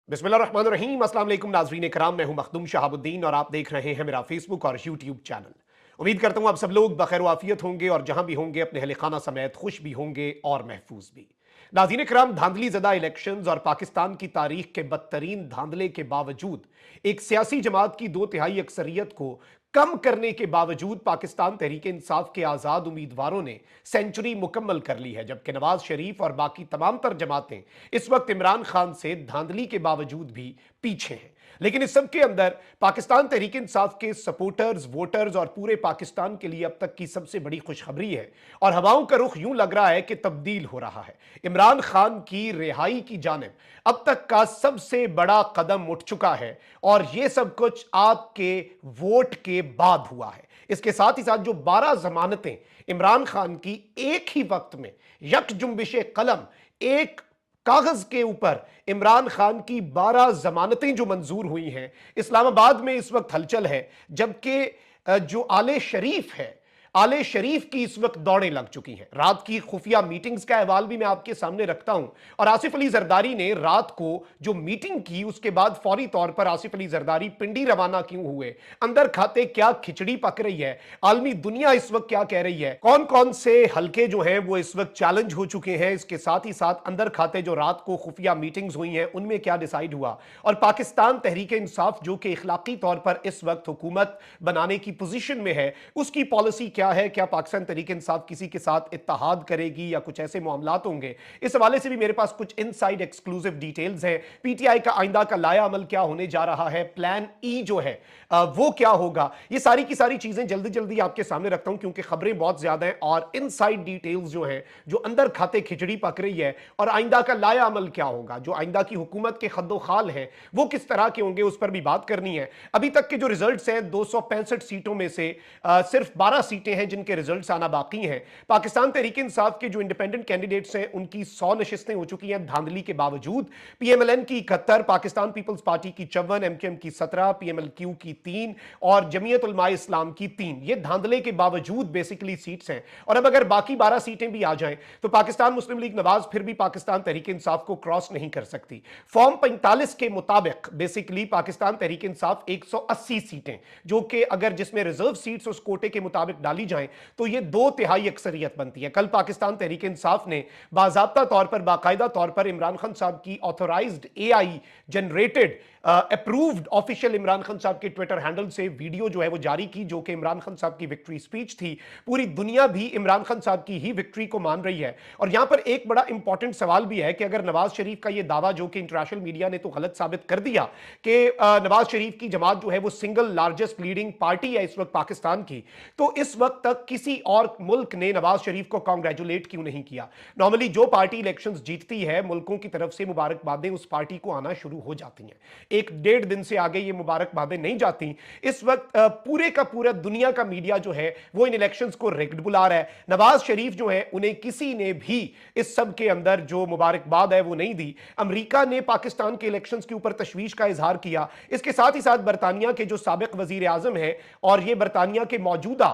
बिस्मिल्लाहिर्रहमानिर्रहीम। अस्सलाम वालेकुम नाज़रीन इकराम, मैं हूं मखदूम शहाबुद्दीन और आप देख रहे हैं मेरा फेसबुक और यूट्यूब चैनल। उम्मीद करता हूं आप सब लोग बखैर वाफियत होंगे और जहां भी होंगे अपने अहले खाना समेत खुश भी होंगे और महफूज भी। नाज़रीन इकराम, धांधली ज़दा इलेक्शंस और पाकिस्तान की तारीख के बदतरीन धांधले के बावजूद एक सियासी जमात की 2/3 अक्सरियत को कम करने के बावजूद पाकिस्तान तहरीक इंसाफ के आज़ाद उम्मीदवारों ने सेंचुरी मुकम्मल कर ली है, जबकि नवाज शरीफ और बाकी तमाम तर जमातें इस वक्त इमरान खान से धांधली के बावजूद भी पीछे हैं। लेकिन इस सब के अंदर पाकिस्तान तहरीक इंसाफ के सपोर्टर्स, वोटर्स और पूरे पाकिस्तान के लिए अब तक की सबसे बड़ी खुशखबरी है और हवाओं का रुख यूं लग रहा है कि तब्दील हो रहा है। इमरान खान की रिहाई की जानिब अब तक का सबसे बड़ा कदम उठ चुका है और यह सब कुछ आपके वोट के बाद हुआ है। इसके साथ ही साथ जो 12 जमानतें इमरान खान की एक ही वक्त में यक जुम्बिशे कलम एक कागज के ऊपर इमरान खान की 12 जमानतें जो मंजूर हुई हैं, इस्लामाबाद में इस वक्त हलचल है। जबकि जो आले शरीफ है, आले शरीफ की इस वक्त दौड़ें लग चुकी हैं। रात की खुफिया मीटिंग्स का अहवाल भी मैं आपके सामने रखता हूं और आसिफ अली जरदारी ने रात को जो मीटिंग की उसके बाद फौरी तौर पर आसिफ अली जरदारी पिंडी रवाना क्यों हुए, अंदर खाते क्या खिचड़ी पक रही है, आलमी दुनिया इस वक्त क्या कह रही है, कौन कौन से हलके जो हैं वो इस वक्त चैलेंज हो चुके हैं, इसके साथ ही साथ अंदर खाते जो रात को खुफिया मीटिंग्स हुई हैं उनमें क्या डिसाइड हुआ और पाकिस्तान तहरीक इंसाफ जो कि इखलाकी तौर पर इस वक्त हुकूमत बनाने की पोजीशन में है उसकी पॉलिसी क्या है, क्या पाकिस्तान तहरीक इंसाफ किसी के साथ इत्तेहाद करेगी या कुछ ऐसे मामलात होंगे। इस हवाले से भी मेरे पास कुछ इनसाइड एक्सक्लूसिव डिटेल्स हैं। पीटीआई का आइंदा का लाया अमल क्या होने जा रहा है, प्लान ई जो है वो क्या होगा, ये सारी की सारी चीजें जल्दी जल्दी आपके सामने रखता हूं क्योंकि खबरें बहुत ज्यादा हैं और इनसाइड डिटेल्स जो हैं, जो अंदर खाते खिचड़ी पक रही है और आइंदा का लाया अमल क्या होगा, जो आइंदा की हुकूमत के खद्दोखाल हैं वो किस तरह के होंगे, उस पर भी बात करनी है। अभी तक के जो रिजल्ट्स हैं 265 सीटों में से सिर्फ 12 सीटें हैं जिनके रिजल्ट्स आना बाकी हैं। पाकिस्तान तहरीक इंसाफ के जो इंडिपेंडेंट कैंडिडेट्स हैं उनकी 100 नशिस्तें हो चुकी हैं धांधली के बावजूद। पीएमएलएन की 71, पाकिस्तान पीपल्स पार्टी की 54, एमकेएम की 17, पीएमएलक्यू की 3 और जमीयत उलमा इस्लाम की 3। ये धांधले के बावजूद बेसिकली सीट्स हैं और अब अगर बाकी 12 सीटें भी आ जाएं तो पाकिस्तान मुस्लिम लीग नवाज फिर भी पाकिस्तान तहरीक इंसाफ को क्रॉस नहीं कर सकती। फॉर्म 45 के मुताबिक बेसिकली पाकिस्तान तहरीक इंसाफ 180 सीटें जो कि अगर जिसमें रिजर्व सीट्स उस कोटे के मुताबिक डाली जाएं तो ये 2/3 अक्सरियत बनती है। कल पाकिस्तान तहरीक इंसाफ ने बाज़ाब्ता तौर पर, बाकायदा तौर पर इमरान खान साहब की authorized AI generated approved official Imran Khan साहब के ट्विटर हैंडल से वीडियो जो है वो जारी की जो कि इमरान खान साहब की विक्ट्री स्पीच थी। पूरी दुनिया भी इमरान खान साहब की ही विक्ट्री को मान रही है और यहां पर एक बड़ा इंपॉर्टेंट सवाल भी है कि अगर नवाज शरीफ का यह दावा जो कि इंटरनेशनल मीडिया ने तो गलत साबित कर दिया कि नवाज शरीफ की जमात जो है वो सिंगल लार्जेस्ट लीडिंग पार्टी है इस वक्त पाकिस्तान की, तो इस वक्त तक किसी और मुल्क ने नवाज शरीफ को कांग्रेचुलेट क्यों नहीं किया। नॉर्मली जो पार्टी इलेक्शंस जीतती है मुल्कों की तरफ से मुबारकबादें उस पार्टी को आना शुरू हो जाती हैं। एक डेढ़ दिन से आगे ये मुबारकबादें नहीं जाती। इस वक्त पूरे का पूरा दुनिया का मीडिया जो है वो इन इलेक्शंस को रिग्ड बुला रहा है। नवाज शरीफ जो है उन्हें किसी ने भी इस सब के अंदर जो मुबारकबाद है वो नहीं दी। अमेरिका ने पाकिस्तान के इलेक्शंस के ऊपर तशवीश का इजहार किया। इसके साथ ही साथ बरतानिया के जो साबिक वजीर आजम है और ये बरतानिया के मौजूदा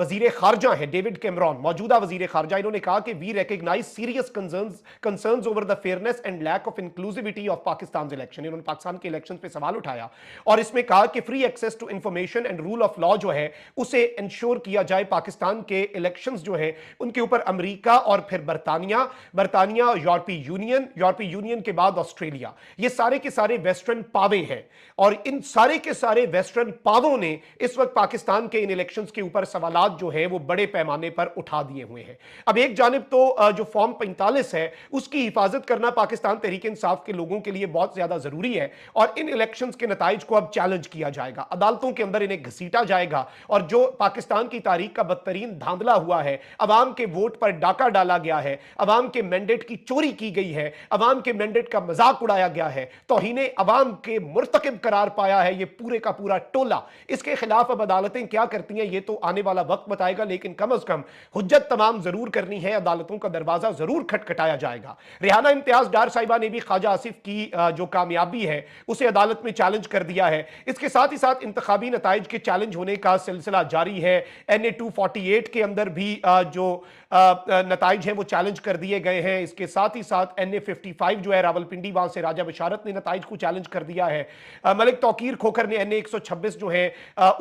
वजीर खारजा है डेविड कैमरॉन, मौजूदा वजीर खारजा, इन्होंने कहा कि we recognize serious concerns over the fairness and lack of inclusivity of Pakistan election. इन्होंने पाकिस्तान के इलेक्शन पे सवाल उठाया और इसमें कहा कि free access to information and rule of law जो है उसे इंश्योर किया जाए। पाकिस्तान के इलेक्शंस जो है उनके ऊपर अमेरिका और फिर बरतानिया, यूरोपीय यूनियन के बाद ऑस्ट्रेलिया, ये सारे के सारे वेस्टर्न पावे हैं और इन सारे के सारे वेस्टर्न पावों ने इस वक्त पाकिस्तान के इन इलेक्शंस के ऊपर सवालात जो है वो बड़े पैमाने पर उठा दिए हुए हैं। अब एक जानिब तो जो फॉर्म 45 है उसकी हिफाजत करना पाकिस्तान तहरीक इंसाफ के लोगों के लिए बहुत ज्यादा जरूरी है और इन इलेक्शंस के नताइज को अब चैलेंज किया जाएगा, अदालतों के अंदर इन्हें घसीटा जाएगा और जो पाकिस्तान की तारीख का बदतरीन धांधला हुआ है, अवाम के वोट पर डाका डाला गया है, अवाम के मैंडेट की चोरी की गई है, अवाम के मैंडेट का मजाक उड़ाया गया है, तौहीने अवाम के मुर्तकिब करार पाया है ये पूरे का पूरा टोला। इसके खिलाफ अब अदालतें क्या करती हैं ये तो आने वाला वक्त बताएगा, लेकिन कम अज कम हुज्जत तमाम जरूर करनी है, अदालतों का दरवाजा जरूर खटखटाया जाएगा। रिहाना इम्तियाज डार साहिबा ने भी ख्वाजा आसिफ की जो कामयाबी है उसे अदालत में चैलेंज कर दिया है। इसके साथ ही साथ इंतखाबी नताइज के चैलेंज होने का सिलसिला जारी है। NA 248 के अंदर भी जो नताइज है वो चैलेंज कर दिए गए हैं। इसके साथ ही साथ NA 55 जो है रावलपिंडी, वहां से राजा बशारत ने नताइज को चैलेंज कर दिया है। मलिक तौकीर खोखर ने NA 126 जो है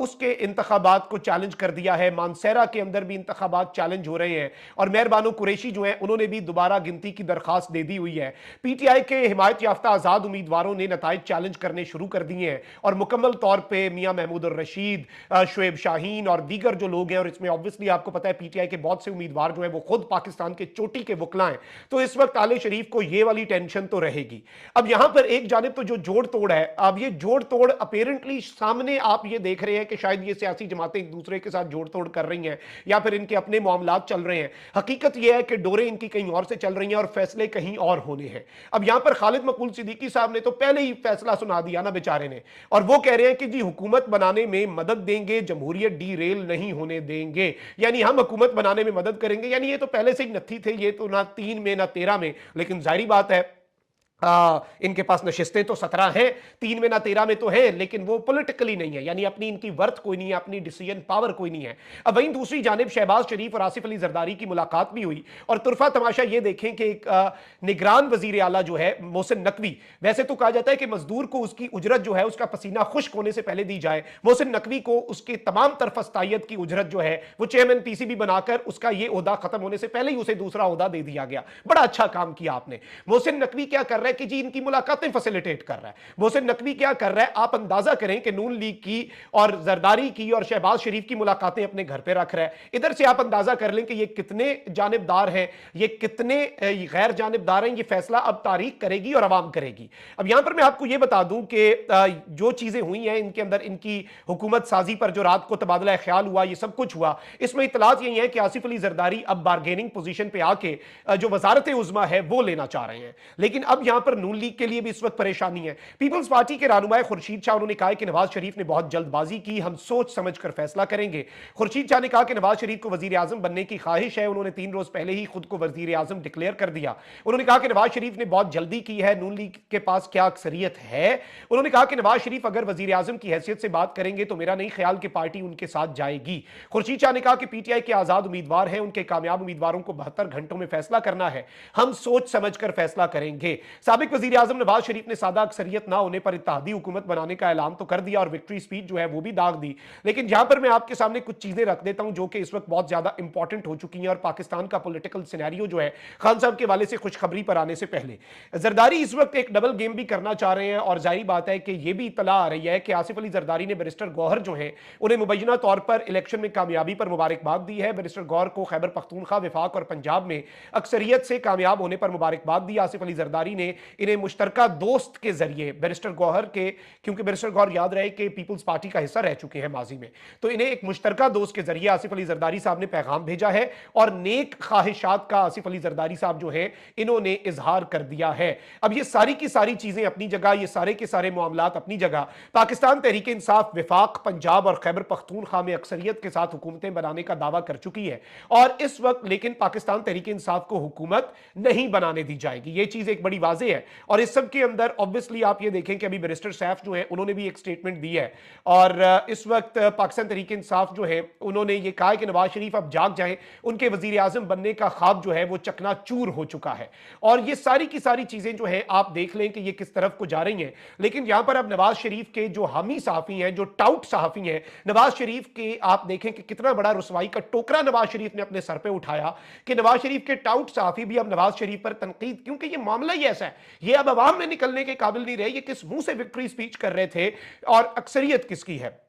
उसके इंतखाबात को चैलेंज कर दिया है। मानसेरा के अंदर भी इंतखाबात चैलेंज हो रहे हैं और मेहरबानो कुरैशी जो है उन्होंने भी दोबारा गिनती की दरखास्त दे दी हुई है। PTI के हिमायत याफ्ता आजाद उम्मीदवारों ने नताइज चैलेंज करने शुरू कर दिए हैं और मुकम्मल तौर पर मियां महमूद और रशीद, शुएब शाहीन और दीगर जो लोग हैं, और इसमें ऑब्वियसली आपको पता है PTI के बहुत से उम्मीदवार जो है वो खुद पाकिस्तान के चोटी के वकला हैं, तो इस वक्त आले शरीफ को ये वाली टेंशन तो रहेगी। अब यहां पर एक जानिब तो जो जोड़ तोड़ है, अब ये जोड़ तोड़ अपेरेंटली सामने आप ये देख रहे हैं कि शायद ये सियासी जमातें एक दूसरे के साथ जोड़ तोड़ कर रही हैं या फिर इनके अपने मामलात चल रहे हैं। हकीकत यह है कि डोरे इनकी कहीं और से चल रही हैं और फैसले कहीं और होने हैं। अब यहां पर खालिद मकबूल सिद्दीकी साहब ने तो पहले ही फैसला सुना दिया ना बेचारे ने, और वो कह रहे हैं कि जी हुकूमत बनाने में मदद देंगे, जमहूरियत डीरेल नहीं होने देंगे, यानी हम हुकूमत बनाने में मदद करेंगे। यानी ये तो पहले से ही नत्थी थे, ये तो ना 3 में ना 13 में, लेकिन जाहिर बात है इनके पास नशिस्तें तो 17 हैं, 3 में ना 13 में तो है, लेकिन वो पॉलिटिकली नहीं है, यानी अपनी इनकी वर्थ कोई नहीं है, अपनी डिसीजन पावर कोई नहीं है। अब वहीं दूसरी जानिब शहबाज शरीफ और आसिफ अली जरदारी की मुलाकात भी हुई और तुरफा तमाशा ये देखें कि एक निगरान वजीर आला जो है मोहसिन नकवी, वैसे तो कहा जाता है कि मजदूर को उसकी उजरत जो है उसका पसीना खुश्क होने से पहले दी जाए, मोहसिन नकवी को उसकी तमाम तरफ अस्तायत की उजरत जो है वो चेयरमैन PCB बनाकर उसका ये ओहदा खत्म होने से पहले ही उसे दूसरा ओहदा दे दिया गया। बड़ा अच्छा काम किया आपने। मोहसिन नकवी क्या कर रहा है कि जी इनकी मुलाकातें फैसिलिटेट कर रहा है। मोहसिन नकवी क्या कर रहा है, आप अंदाजा करें कि नून लीग की और जरदारी की और शहबाज शरीफ की मुलाकातें अपने घर पे रख रहा है। इधर से आप अंदाजा कर लें कि ये कितने जानिबदार हैं, ये कितने गैर जानिबदार हैं। ये फैसला अब तारीख करेगी और अवाम करेगी। अब यहां पर मैं आपको ये बता दूं कि जो चीजें हुई हैं इनके अंदर, इनकी हुकूमत साजी पर जो रात को तबादला ख्याल हुआ, ये सब कुछ हुआ, इसमें इतलात यही है कि आसिफ अली जरदारी अब बारगेनिंग पोजीशन पे आके जो वजारत उज़्मा है वो लेना चाह रहे हैं। लेकिन अब यहां पर नून लीग के लिए भी इस वक्त परेशानी है। पीपल्स पार्टी के रहनुमा खुर्शीद शाह उन्होंने कहा कि नवाज शरीफ ने बहुत जल्दबाजी की, हम सोच समझ कर फैसला करेंगे। खुर्शीद शाह ने कहा कि नवाज शरीफ को वजीर आजम बनने की ख्वाहिश है। उन्होंने 3 रोज पहले ही खुद को वजीर आजम डिक्लेयर कर दिया। उन्होंने कहा कि नवाज शरीफ ने बहुत जल्दी की है, नून लीग के पास क्या अक्सरियत है। उन्होंने कहा कि नवाज शरीफ अगर वजीर आजम की हैसियत से बात करेंगे तो मेरा नहीं ख्याल कि पार्टी उनके साथ जाएगी। खुर्शीद शाह ने कहा कि PTI के आजाद उम्मीदवार हैं, उनके कामयाब उम्मीदवारों को 72 घंटों में फैसला करना है, हम सोच समझ कर फैसला करेंगे। साबिक वजीर आजम नवाज शरीफ ने सादा अक्सरियत ना होने पर इत्तेहादी हुकूमत बनाने का ऐलान तो कर दिया और विक्ट्री स्पीच जो है वो भी दाग दी। लेकिन यहां पर मैं आपके सामने कुछ चीजें रख देता हूं जो कि इस वक्त बहुत ज्यादा इंपॉर्टेंट हो चुकी हैं और पाकिस्तान का पॉलिटिकल सिनेरियो जो है खान साहब के वाले से खुशखबरी पर आने से पहले, जरदारी इस वक्त एक डबल गेम भी करना चाह रहे हैं। और जाहिर बात है कि यह भी इतला आ रही है कि आसिफ अली जरदारी ने बैरिस्टर गौहर जो है उन्हें मुबैना तौर पर इलेक्शन में कामयाबी पर मुबारकबाद दी है। बैरिस्टर गौहर को खैबर पख्तूनख्वा, विफाक और पंजाब में अक्सरियत से कामयाब होने पर मुबारकबाद दी। आसिफ अली जरदारी ने इन्हें मुश्तरका दोस्त के जरिए बैरिस्टर गौहर के, क्योंकि बैरिस्टर गौहर याद रहे कि पीपल्स पार्टी का हिस्सा रह चुके हैं माजी में, तो इन्हें एक मुश्तरका दोस्त के जरिए आसिफ अली जरदारी साहब ने पैगाम भेजा है और नेक ख्वाहिशात का आसिफ अली जरदारी साहब जो है इन्होंने इजहार कर दिया है। अब ये सारी की सारी चीजें अपनी जगह, ये सारे के सारे मामलात अपनी जगह, पाकिस्तान तहरीक इंसाफ विफाक, पंजाब और खैबर पख्तूनख्वा में अक्सरियत के साथ हुकूमतें बनाने का दावा कर चुकी है और इस वक्त लेकिन पाकिस्तान तहरीक इंसाफ को हुकूमत नहीं बनाने दी जाएगी। ये चीज एक बड़ी वाज़ेह है। और इस सब के अंदर ऑब्वियसली आप ये देखें कि अभी बैरिस्टर सैफ जो है उन्होंने भी एक स्टेटमेंट दी है और इस वक्त पाकिस्तान तहरीक इंसाफ जो है उन्होंने ये कहा कि नवाज शरीफ अब जाग जाएं, उनके वजीर आजम बनने का ख्वाब जो है वो चकनाचूर हो चुका है। और ये सारी की सारी चीजें जो है आप देख लें कि ये किस तरफ को जा रही हैं। लेकिन यहां पर अब नवाज शरीफ के जो हामी सहाफी हैं, जो टाउट सहाफी हैं, नवाज शरीफ के आप देखें कि कितना बड़ा रुसवाई का टोकरा नवाज शरीफ ने अपने सर पे उठाया कि नवाज शरीफ के टाउट सहाफी भी अब नवाज शरीफ पर तनकीद, क्योंकि ये मामला ही ऐसा है, ये अब अवाम में निकलने के काबिल नहीं रहे, ये किस मुंह से विक्ट्री स्पीच कर रहे थे और अक्सरियत किसकी है।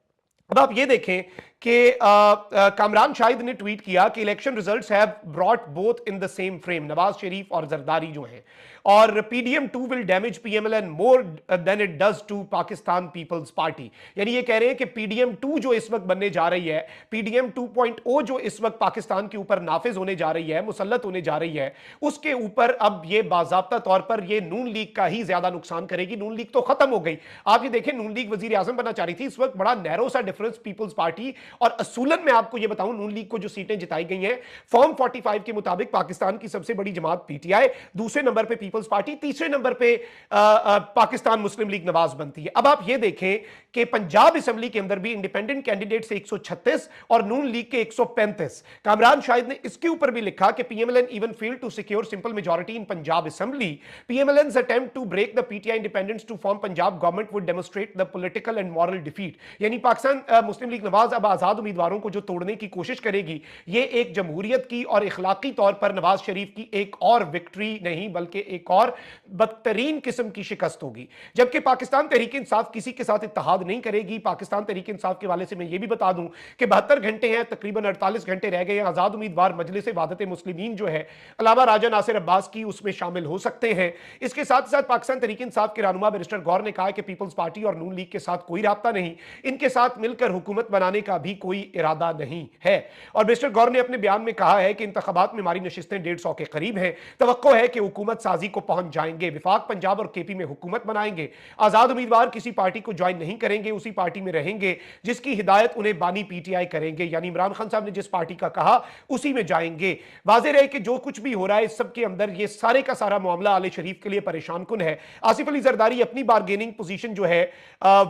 अब आप ये देखें कि कामरान शाहिद ने ट्वीट किया कि election results have brought both in the same frame, Nawaz Sharif और जरदारी जो हैं, और PDM 2 will damage PMLN more than it does to Pakistan Peoples Party. यानी ये कह रहे हैं कि PDM 2 जो इस वक्त बनने जा रही है, PDM 2.0 जो इस वक्त पाकिस्तान के ऊपर नाफिज होने जा रही है, मुसल्लत होने जा रही है, उसके ऊपर अब ये बाज़ाब्ता तौर पर ये नून लीग का ही ज्यादा नुकसान करेगी। नून लीग तो खत्म हो गई। आप ये देखें, नून लीग वजीर आजम बनना चाह रही थी, इस वक्त बड़ा नैरो सा डिफरेंस पीपल्स पार्टी और असूलन मैं आपको यह बताऊं, नून लीग को जो सीटें जिताई गई हैं फॉर्म 45 के मुताबिक पाकिस्तान की सबसे बड़ी जमात पीटीआई, दूसरे नंबर पे पीपल्स पार्टी, तीसरे नंबर पे पाकिस्तान मुस्लिम लीग नवाज बनती है। अब आप ये देखें कि पंजाब असेंबली के अंदर भी इंडिपेंडेंट कैंडिडेट से 136 और नून लीग के 135। कामरान शाहिद ने इसके ऊपर भी लिखा कि PMLN even failed to secure simple majority in Punjab assembly. PMLN's attempt to break the PTI independence to form Punjab government would demonstrate the political and moral defeat। यानी पाकिस्तान मुस्लिम लीग नवाज अब आजाद उम्मीदवारों को जो तोड़ने की कोशिश करेगी, ये एक जमहूरियत की और इखलाकी तौर पर नवाज शरीफ की एक और विक्ट्री नहीं बल्कि एक और बदतरीन किस्म की शिकस्त होगी। जबकि पाकिस्तान तहरीक इंसाफ किसी के साथ इत्तेहाद नहीं करेगी। पाकिस्तान तहरीक इंसाफ के वाले से मैं ये भी बता दूं कि 72 घंटे हैं, तकरीबन 48 घंटे रह गए हैं। आजाद उम्मीदवार मजलिस वादत मुस्लिमीन जो है अलावा राजा नासिर अब्बास की, उसमें शामिल हो सकते हैं। इसके साथ साथ पाकिस्तान तहरीक इंसाफ के रहनुमा बैरिस्टर गौर ने कहा कि पीपल्स पार्टी और नून लीग के साथ कोई राब्ता नहीं, इनके साथ मिलकर हुकूमत बनाने का भी कोई इरादा नहीं है। और बैरिस्टर गौर ने अपने बयान में कहा है कि इंतखाबात में हमारी नशिस्तें 150 के करीब हैं, तवक्को है कि हुकूमत साजी को पहुंच जाएंगे, विफाक पंजाब और केपी में हुकूमत बनाएंगे। आजाद उम्मीदवार किसी पार्टी को ज्वाइन नहीं करेंगे, उसी पार्टी में रहेंगे जिसकी हिदायत उन्हें बानी पीटीआई करेंगे। यानी इमरान खान साहब ने जिस पार्टी का कहा उसी में जाएंगे। वाज़ेह रहे कि जो कुछ भी हो रहा है इस सब के अंदर ये सारे का सारा मामला आले शरीफ के लिए परेशान कुन है। आसिफ अली जरदारी अपनी बारगेनिंग पोजीशन जो है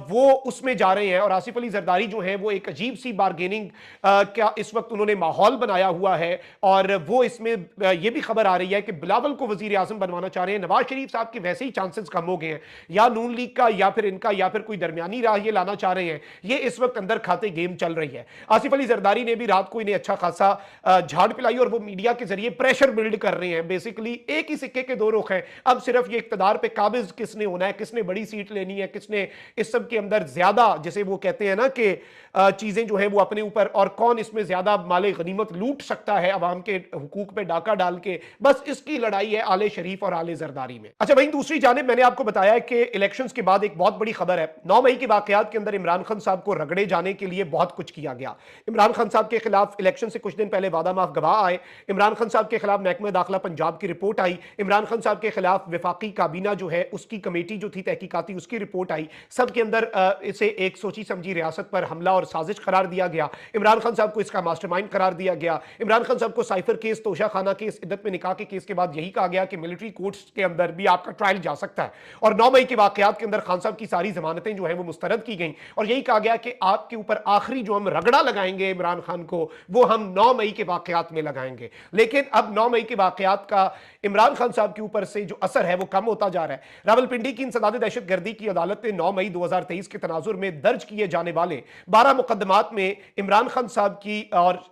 वो उसमें जा रहे हैं और आसिफ अली जरदारी जो है वो एक अजीब सी बारगेनिंग क्या इस वक्त उन्होंने माहौल बनाया हुआ है और वो इसमें ये भी खबर आ रही है कि बिलावल को वजीर आजम बनवाना चाह रहे हैं। नवाज शरीफ साहब के वैसे ही चांसेस कम हो गए हैं, या नून लीग का या फिर इनका या फिर कोई दरमियानी राह ये लाना चाह रहे हैं। ये इस वक्त अंदर खाते गेम चल रही है। आसिफ अली जरदारी ने भी रात को इन्हें अच्छा खासा झाड़ पिलाई और वो मीडिया के जरिए प्रेशर बिल्ड कर रहे हैं। बेसिकली एक ही सिक्के के दो रुख हैं। अब सिर्फ ये इक्तदार पे काबिज किसने होना है, किसने बड़ी सीट लेनी है, किसने इस सब के अंदर ज्यादा, जैसे वो कहते हैं ना कि चीजें जो है वो अपने ऊपर, और कौन इसमें ज्यादा माले गनीमत लूट सकता है अवाम के हुकूक पे डाका डाल के, बस इसकी लड़ाई है आले शरीफ और आले जरदारी में। अच्छा, वहीं दूसरी जानिब मैंने आपको बताया कि इलेक्शंस के बाद एक बहुत बड़ी खबर है। 9 मई के वाकयात के अंदर इमरान खान साहब को रगड़े जाने के लिए बहुत कुछ किया गया। इमरान खान साहब के खिलाफ इलेक्शन से कुछ दिन पहले वादा माफ गवाह आए। इमरान खान साहब के खिलाफ महकमा दाखिला पंजाब की रिपोर्ट आई। इमरान खान साहब के खिलाफ विफाकी काबीना जो है उसकी कमेटी जो थी तहकीकाती, उसकी रिपोर्ट आई। सब के अंदर इसे एक सोची समझी रियासत पर हमला और साजिश करार दिया गया। इमरान खान साहब को इसका मास्टरमाइंड करार दिया गया। इमरान खान साहब को साइफर केस, तोशा खाना केस, इद्दत में निकाह के केस के बाद यही कहा गया कि मिलिट्री कोर्ट्स के अंदर भी आपका ट्रायल जा सकता है। और 9 मई के वाकयात के अंदर खान साहब की सारी जमानतें जो है वो मुस्तरद की गई और यही कहा गया कि आपके ऊपर आखिरी जो हम रगड़ा लगाएंगे इमरान खान को, वो हम 9 मई के वाकयात में लगाएंगे। लेकिन अब 9 मई के वाकयात का इमरान खान साहब के ऊपर से जो असर है वो कम होता जा रहा है। रावलपिंडी की इंसदाद दहशतगर्दी की अदालत ने 9 मई 2023 के तनाजुर में दर्ज किए जाने वाले 12 मुकदमात में इमरान खान साहब की और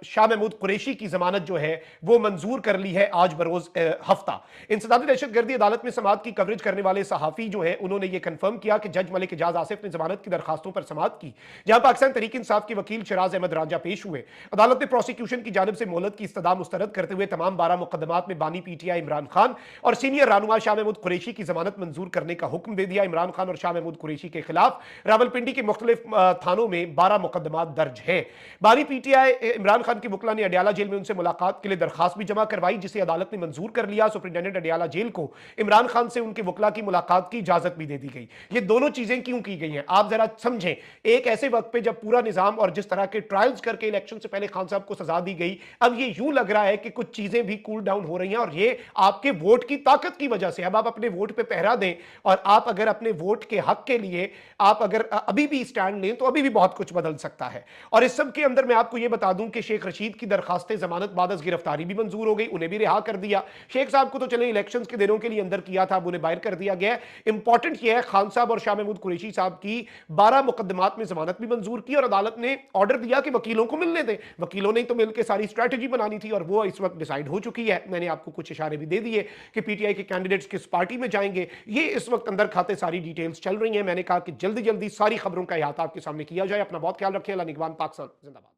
शाह महमूद कुरैशी की जमानत जो है वो मंजूर कर ली है आज बरोज हफ्ता। इंसदाद दहशतगर्दी अदालत में समाअत की कवरेज करने वाले सहाफी जो है उन्होंने ये कंफर्म किया कि जज मलिक एजाज आसिफ ने जमानत की दरखास्तों पर समाअत की, जहां पाकिस्तान तहरीक इंसाफ के वकील शराज अहमद राजा पेश हुए। अदालत ने प्रोसिक्यूशन की जानिब से मोहलत की इस्तदा मुस्तरद करते हुए तमाम 12 मुकदमात में बानी पीटीआई इमरान खान और सीनियर रहनुमा शाह महमूद कुरैशी की जमानत मंजूर करने का हुक्म दे दिया। इमरान खान और शाह महमूद कुरैशी के खिलाफ रावलपिंडी के मुख्तलिफ थानों में 12 मुकदमात दर्ज हैं। बानी पीटीआई इमरान खान की वकला ने अडियाला जेल में उनसे मुलाकात के लिए दरखास्त भी जमा करवाई, जिसे अदालत ने मंजूर कर लिया। सुप्रिंटेंडेंट अडियाला जेल को इमरान खान से उनके वकला की मुलाकात की इजाजत भी दे दी गई। ये दोनों चीजें क्यों की गई हैं आप जरा समझें। एक ऐसे वक्त पे जब पूरा निजाम और जिस तरह के ट्रायल्स करके इलेक्शन से पहले खान साहब को सजा दी गई, अब ये यूं लग रहा है कि कुछ चीजें भी कूल डाउन हो रही हैं और ये आपके वोट की ताकत की वजह से। अब आप अपने वोट पे पहरा दें और आप अगर अपने वोट के हक के लिए आप अगर अभी भी स्टैंड लें तो अभी भी बहुत कुछ बदल सकता है। और इस सब के अंदर मैं आपको यह बता दूं कि शेख रशीद की दरखास्तें जमानत बाद गिरफ्तारी भी मंजूर हो गई, उन्हें भी रिहा कर दिया। शेख साहब को तो चले इलेक्शंस के दिनों के लिए अंदर किया था, अब उन्हें बाहर कर दिया गया। इंपॉर्टेंट यह है खान साहब और शाह महमूद कुरैशी साहब की 12 मुकदमात में जमानत भी मंजूर की और अदालत ने ऑर्डर दिया कि वकीलों को मिलने दें। वकीलों ने तो मिलकर सारी स्ट्रैटेजी बनानी थी और वो इस वक्त डिसाइड हो चुकी है। मैंने आपको कुछ इशारे भी दे दिए कि पीटीआई के कैंडिडेट्स किस पार्टी में जाएंगे। ये इस वक्त अंदर खाते सारी डिटेल्स चल रही हैं। मैंने कहा कि जल्दी जल्दी सारी खबरों का अहाता आपके सामने किया जाए। अपना बहुत ख्याल रखें। अल्लाह निगहबान। पाकिस्तान जिंदाबाद।